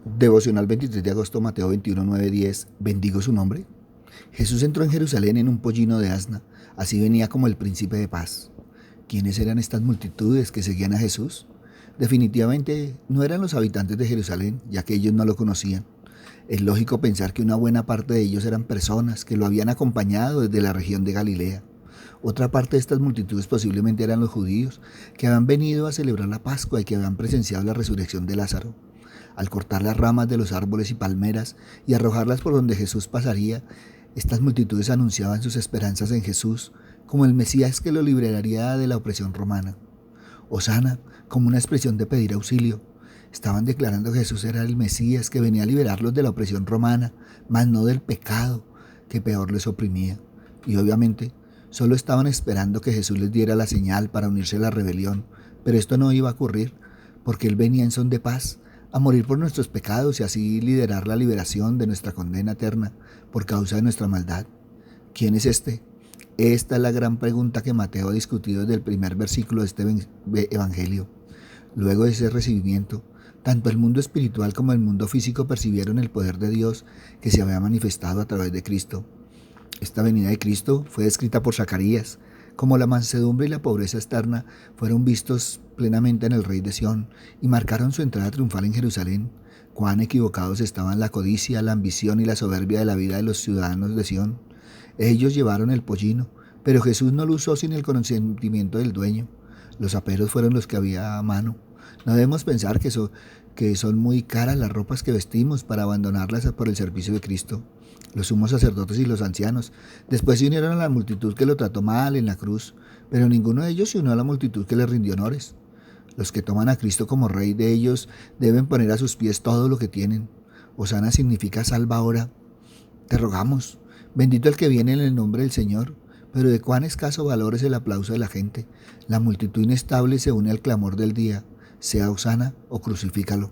Devocional 23 de agosto, Mateo 21, 9, 10. Bendigo su nombre. Jesús entró en Jerusalén en un pollino de asna. Así venía como el príncipe de paz. ¿Quiénes eran estas multitudes que seguían a Jesús? Definitivamente no eran los habitantes de Jerusalén, ya que ellos no lo conocían. Es lógico pensar que una buena parte de ellos eran personas que lo habían acompañado desde la región de Galilea. Otra parte de estas multitudes posiblemente eran los judíos, que habían venido a celebrar la Pascua y que habían presenciado la resurrección de Lázaro. Al cortar las ramas de los árboles y palmeras y arrojarlas por donde Jesús pasaría, estas multitudes anunciaban sus esperanzas en Jesús como el Mesías que lo liberaría de la opresión romana. Hosana, como una expresión de pedir auxilio. Estaban declarando que Jesús era el Mesías que venía a liberarlos de la opresión romana, mas no del pecado que peor les oprimía. Y obviamente, solo estaban esperando que Jesús les diera la señal para unirse a la rebelión, pero esto no iba a ocurrir, porque Él venía en son de paz, a morir por nuestros pecados y así liderar la liberación de nuestra condena eterna por causa de nuestra maldad. ¿Quién es este? Esta es la gran pregunta que Mateo ha discutido desde el primer versículo de este evangelio. Luego de ese recibimiento, tanto el mundo espiritual como el mundo físico percibieron el poder de Dios que se había manifestado a través de Cristo. Esta venida de Cristo fue descrita por Zacarías, como la mansedumbre y la pobreza externa fueron vistos plenamente en el rey de Sión y marcaron su entrada triunfal en Jerusalén. Cuán equivocados estaban la codicia, la ambición y la soberbia de la vida de los ciudadanos de Sión. Ellos llevaron el pollino, pero Jesús no lo usó sin el consentimiento del dueño. Los aperos fueron los que había a mano. No debemos pensar que son muy caras las ropas que vestimos para abandonarlas por el servicio de Cristo. Los sumos sacerdotes y los ancianos después se unieron a la multitud que lo trató mal en la cruz, pero ninguno de ellos se unió a la multitud que le rindió honores. Los que toman a Cristo como Rey de ellos deben poner a sus pies todo lo que tienen. Hosana significa salva ahora. Te rogamos, bendito el que viene en el nombre del Señor. Pero de cuán escaso valor es el aplauso de la gente. La multitud inestable se une al clamor del día, sea hosana o crucifícalo.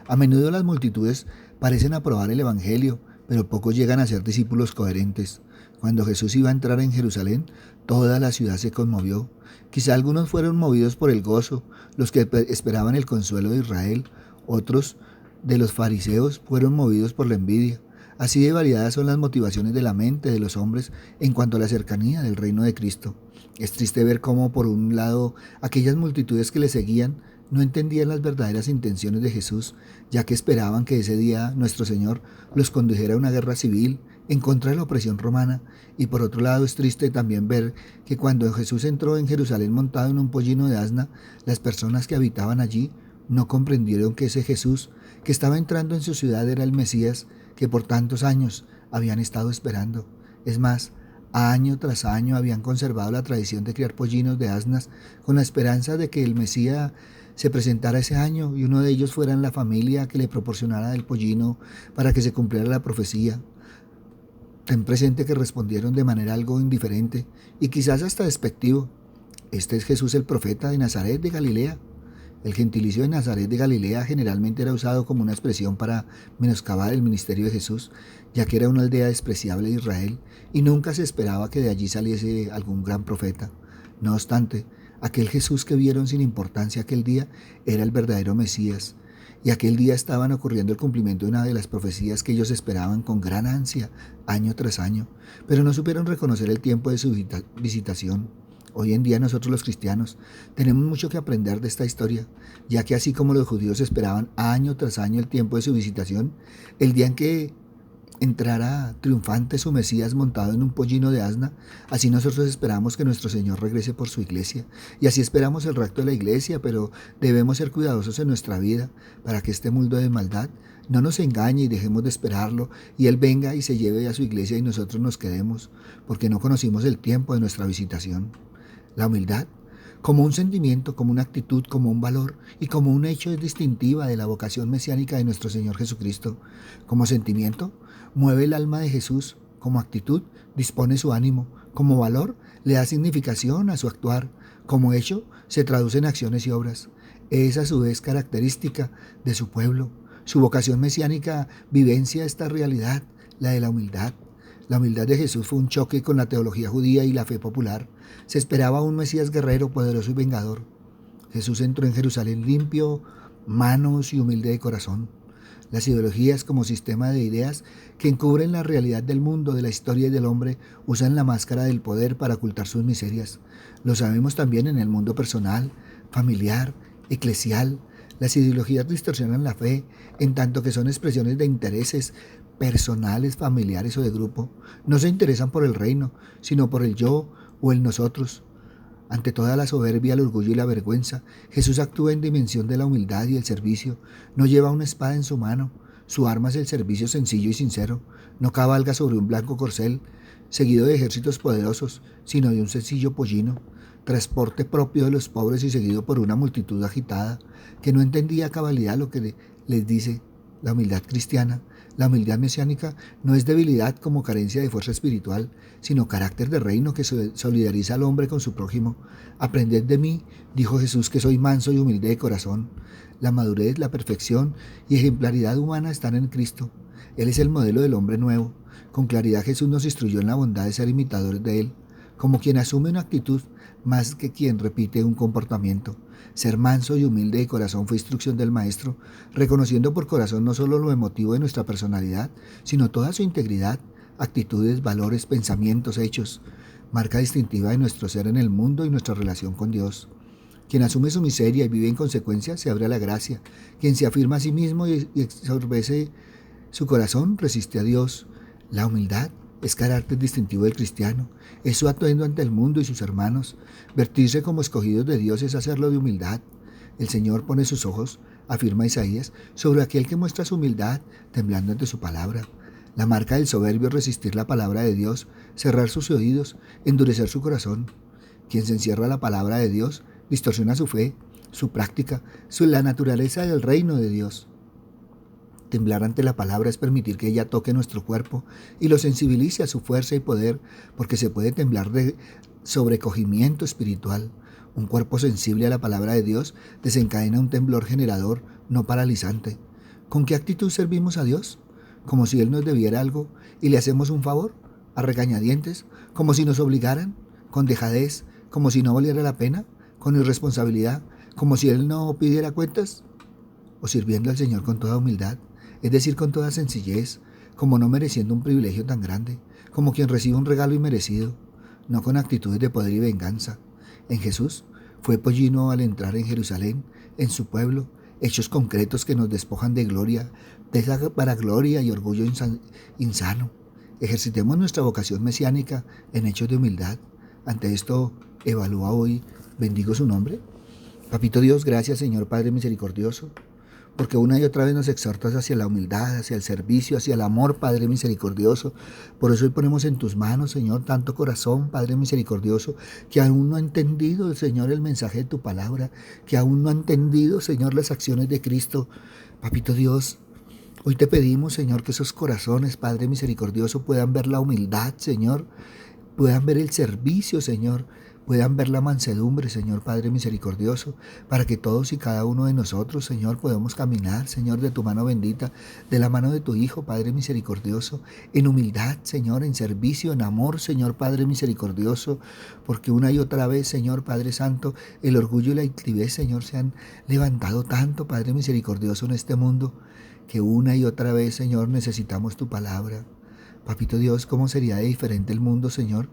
A menudo las multitudes parecen aprobar el Evangelio, pero pocos llegan a ser discípulos coherentes. Cuando Jesús iba a entrar en Jerusalén, toda la ciudad se conmovió. Quizá algunos fueron movidos por el gozo, los que esperaban el consuelo de Israel. Otros de los fariseos fueron movidos por la envidia. Así de variadas son las motivaciones de la mente de los hombres en cuanto a la cercanía del reino de Cristo. Es triste ver cómo, por un lado, aquellas multitudes que le seguían no entendían las verdaderas intenciones de Jesús, ya que esperaban que ese día nuestro Señor los condujera a una guerra civil en contra de la opresión romana. Y por otro lado es triste también ver que cuando Jesús entró en Jerusalén montado en un pollino de asna, las personas que habitaban allí no comprendieron que ese Jesús que estaba entrando en su ciudad era el Mesías que por tantos años habían estado esperando. Es más, año tras año habían conservado la tradición de criar pollinos de asnas con la esperanza de que el Mesías se presentara ese año y uno de ellos fuera en la familia que le proporcionara el pollino para que se cumpliera la profecía. Ten presente que respondieron de manera algo indiferente y quizás hasta despectivo. Este es Jesús el profeta de Nazaret de Galilea. El gentilicio de Nazaret de Galilea generalmente era usado como una expresión para menoscabar el ministerio de Jesús, ya que era una aldea despreciable de Israel y nunca se esperaba que de allí saliese algún gran profeta. No obstante, aquel Jesús que vieron sin importancia aquel día era el verdadero Mesías, y aquel día estaban ocurriendo el cumplimiento de una de las profecías que ellos esperaban con gran ansia, año tras año, pero no supieron reconocer el tiempo de su visitación. Hoy en día nosotros los cristianos tenemos mucho que aprender de esta historia, ya que así como los judíos esperaban año tras año el tiempo de su visitación, el día en que entrara triunfante su Mesías montado en un pollino de asna, así nosotros esperamos que nuestro Señor regrese por su iglesia, y así esperamos el rapto de la iglesia, pero debemos ser cuidadosos en nuestra vida para que este mundo de maldad no nos engañe y dejemos de esperarlo y Él venga y se lleve a su iglesia y nosotros nos quedemos, porque no conocimos el tiempo de nuestra visitación. La humildad, como un sentimiento, como una actitud, como un valor y como un hecho es distintiva de la vocación mesiánica de nuestro Señor Jesucristo. Como sentimiento, mueve el alma de Jesús. Como actitud, dispone su ánimo. Como valor, le da significación a su actuar. Como hecho, se traduce en acciones y obras. Es a su vez característica de su pueblo. Su vocación mesiánica vivencia esta realidad, la de la humildad. La humildad de Jesús fue un choque con la teología judía y la fe popular. Se esperaba un Mesías guerrero, poderoso y vengador. Jesús entró en Jerusalén limpio, manos y humilde de corazón. Las ideologías como sistema de ideas que encubren la realidad del mundo, de la historia y del hombre, usan la máscara del poder para ocultar sus miserias. Lo sabemos también en el mundo personal, familiar, eclesial. Las ideologías distorsionan la fe, en tanto que son expresiones de intereses personales, familiares o de grupo. No se interesan por el reino, sino por el yo o el nosotros. Ante toda la soberbia, el orgullo y la vergüenza, Jesús actúa en dimensión de la humildad y el servicio. No lleva una espada en su mano. Su arma es el servicio sencillo y sincero. No cabalga sobre un blanco corcel, seguido de ejércitos poderosos, sino de un sencillo pollino, transporte propio de los pobres y seguido por una multitud agitada, que no entendía a cabalidad lo que les dice. La humildad cristiana, la humildad mesiánica, no es debilidad como carencia de fuerza espiritual, sino carácter de reino que solidariza al hombre con su prójimo. Aprended de mí, dijo Jesús, que soy manso y humilde de corazón. La madurez, la perfección y ejemplaridad humana están en Cristo. Él es el modelo del hombre nuevo. Con claridad Jesús nos instruyó en la bondad de ser imitadores de Él, como quien asume una actitud más que quien repite un comportamiento. Ser manso y humilde de corazón fue instrucción del Maestro, reconociendo por corazón no solo lo emotivo de nuestra personalidad, sino toda su integridad, actitudes, valores, pensamientos, hechos, marca distintiva de nuestro ser en el mundo y nuestra relación con Dios. Quien asume su miseria y vive en consecuencia se abre a la gracia. Quien se afirma a sí mismo y exorbece su corazón resiste a Dios. La humildad es carácter distintivo del cristiano, es su atuendo ante el mundo y sus hermanos. Vertirse como escogidos de Dios es hacerlo de humildad. El Señor pone sus ojos, afirma Isaías, sobre aquel que muestra su humildad, temblando ante su palabra. La marca del soberbio es resistir la palabra de Dios, cerrar sus oídos, endurecer su corazón. Quien se encierra a la palabra de Dios distorsiona su fe, su práctica, la naturaleza del reino de Dios. Temblar ante la palabra es permitir que ella toque nuestro cuerpo y lo sensibilice a su fuerza y poder, porque se puede temblar de sobrecogimiento espiritual. Un cuerpo sensible a la palabra de Dios desencadena un temblor generador, no paralizante. ¿Con qué actitud servimos a Dios? ¿Como si Él nos debiera algo y le hacemos un favor? ¿A regañadientes? ¿Como si nos obligaran? ¿Con dejadez? ¿Como si no valiera la pena? ¿Con irresponsabilidad? ¿Como si Él no pidiera cuentas? ¿O sirviendo al Señor con toda humildad? Es decir, con toda sencillez, como no mereciendo un privilegio tan grande, como quien recibe un regalo inmerecido, no con actitudes de poder y venganza. En Jesús fue pollino al entrar en Jerusalén, en su pueblo, hechos concretos que nos despojan de gloria, para gloria y orgullo insano. Ejercitemos nuestra vocación mesiánica en hechos de humildad. Ante esto, evalúa hoy, bendigo su nombre. Papito Dios, gracias Señor Padre misericordioso, porque una y otra vez nos exhortas hacia la humildad, hacia el servicio, hacia el amor, Padre misericordioso. Por eso hoy ponemos en tus manos, Señor, tanto corazón, Padre misericordioso, que aún no ha entendido, Señor, el mensaje de tu palabra, que aún no ha entendido, Señor, las acciones de Cristo. Papito Dios, hoy te pedimos, Señor, que esos corazones, Padre misericordioso, puedan ver la humildad, Señor, puedan ver el servicio, Señor, puedan ver la mansedumbre, Señor Padre misericordioso, para que todos y cada uno de nosotros, Señor, podamos caminar, Señor, de tu mano bendita, de la mano de tu Hijo, Padre misericordioso, en humildad, Señor, en servicio, en amor, Señor Padre misericordioso, porque una y otra vez, Señor Padre Santo, el orgullo y la altivez, Señor, se han levantado tanto, Padre misericordioso, en este mundo, que una y otra vez, Señor, necesitamos tu palabra. Papito Dios, ¿cómo sería diferente el mundo, Señor,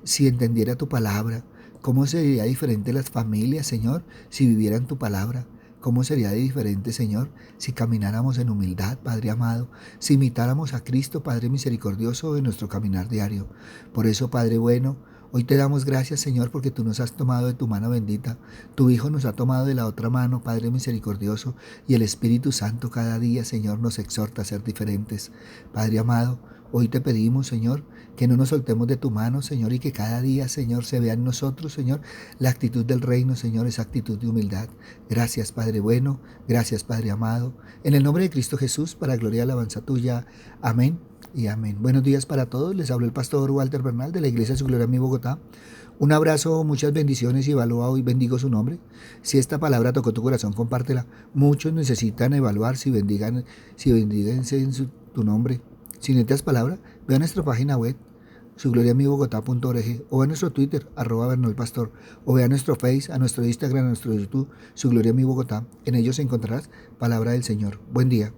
si entendiera tu palabra? ¿Cómo sería diferente las familias, Señor, si vivieran tu palabra? ¿Cómo sería diferente, Señor, si camináramos en humildad, Padre amado, si imitáramos a Cristo, Padre misericordioso, en nuestro caminar diario? Por eso, Padre bueno, hoy te damos gracias, Señor, porque tú nos has tomado de tu mano bendita, tu Hijo nos ha tomado de la otra mano, Padre misericordioso, y el Espíritu Santo cada día, Señor, nos exhorta a ser diferentes. Padre amado, hoy te pedimos, Señor, que no nos soltemos de tu mano, Señor, y que cada día, Señor, se vea en nosotros, Señor, la actitud del reino, Señor, esa actitud de humildad. Gracias, Padre bueno, gracias, Padre amado. En el nombre de Cristo Jesús, para gloria y alabanza tuya. Amén y amén. Buenos días para todos. Les habla el pastor Walter Bernal de la Iglesia de Su Gloria en mi Bogotá. Un abrazo, muchas bendiciones y evalúa hoy, bendigo su nombre. Si esta palabra tocó tu corazón, compártela. Muchos necesitan evaluar si bendigan en tu nombre. Si necesitas palabra, ve a nuestra página web, sugloriamibogotá.org, o a nuestro Twitter, @bernalpastor, o ve a nuestro Face, a nuestro Instagram, a nuestro YouTube, Su Gloria Mi Bogotá. En ellos encontrarás palabra del Señor. Buen día.